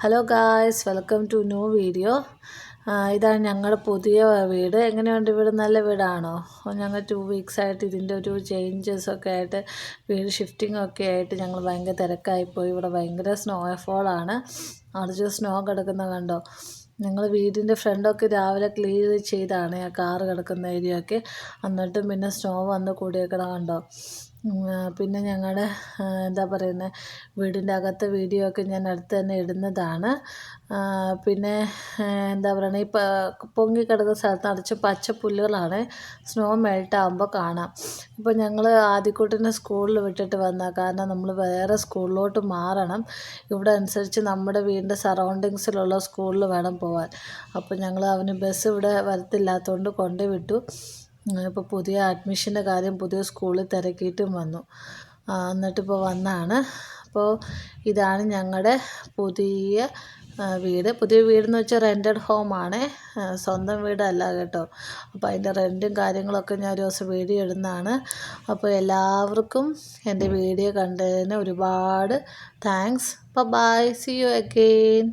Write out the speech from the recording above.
Hello guys, welcome to new video. ഇതാണ് ഞങ്ങളുടെ പുതിയ വീട്. എങ്ങനെയുണ്ട് വീട്? നല്ല വീടാണോ? ഞങ്ങൾ 2 വീക്സ് ആയിട്ട് ഇതിൻ്റെ ഒരു ചേഞ്ചസൊക്കെ ആയിട്ട് വീട് ഷിഫ്റ്റിംഗ് ഒക്കെ ആയിട്ട് ഞങ്ങൾ ഭയങ്കര തിരക്കായിപ്പോയി. ഇവിടെ ഭയങ്കര സ്നോഫോളാണ്. അടിച്ച് സ്നോ കിടക്കുന്ന കണ്ടോ? ഞങ്ങൾ വീടിൻ്റെ ഫ്രണ്ടൊക്കെ രാവിലെ ക്ലീൻ ചെയ്താണ് കാറ് കിടക്കുന്ന ഏരിയ ഒക്കെ. എന്നിട്ടും പിന്നെ സ്നോ വന്ന് കൂടിയേക്കണ കണ്ടോ? പിന്നെ ഞങ്ങളുടെ എന്താ പറയുന്നത്, വീടിൻ്റെ അകത്തെ വീഡിയോ ഒക്കെ ഞാൻ അടുത്ത് തന്നെ ഇടുന്നതാണ്. പിന്നെ എന്താ പറയുക, ഈ പൊങ്ങിക്കിടക്കുന്ന സ്ഥലത്ത് നിറച്ച് പച്ച പുല്ലുകളാണ്. സ്നോ മെൽട്ടാകുമ്പോൾ കാണാം. ഇപ്പോൾ ഞങ്ങൾ ആദ്യക്കൂട്ടിനെ സ്കൂളിൽ വിട്ടിട്ട് വന്ന കാരണം നമ്മൾ വേറെ സ്കൂളിലോട്ട് മാറണം. ഇവിടെ അനുസരിച്ച് നമ്മുടെ വീടിൻ്റെ സറൗണ്ടിങ്സിലുള്ള സ്കൂളിൽ വേണം പോകാൻ. അപ്പോൾ ഞങ്ങൾ അവന് ബസ് ഇവിടെ വരത്തില്ലാത്തതുകൊണ്ട് കൊണ്ടുവിട്ടു. ഇപ്പോൾ പുതിയ അഡ്മിഷൻ്റെ കാര്യം പുതിയ സ്കൂളിൽ തിരക്കിയിട്ടും വന്നു. എന്നിട്ടിപ്പോൾ വന്നതാണ്. അപ്പോൾ ഇതാണ് ഞങ്ങളുടെ പുതിയ വീട്. പുതിയ വീടെന്ന് വെച്ചാൽ റെൻറ്റഡ് ഹോമാണ്, സ്വന്തം വീടല്ല കേട്ടോ. അപ്പോൾ അതിൻ്റെ റെൻറ്റും കാര്യങ്ങളൊക്കെ ഞാൻ ഒരു ദിവസം വീഡിയോ ഇടുന്നതാണ്. അപ്പോൾ എല്ലാവർക്കും എൻ്റെ വീഡിയോ കണ്ടതിന് ഒരുപാട് thanks. Bye, see you again.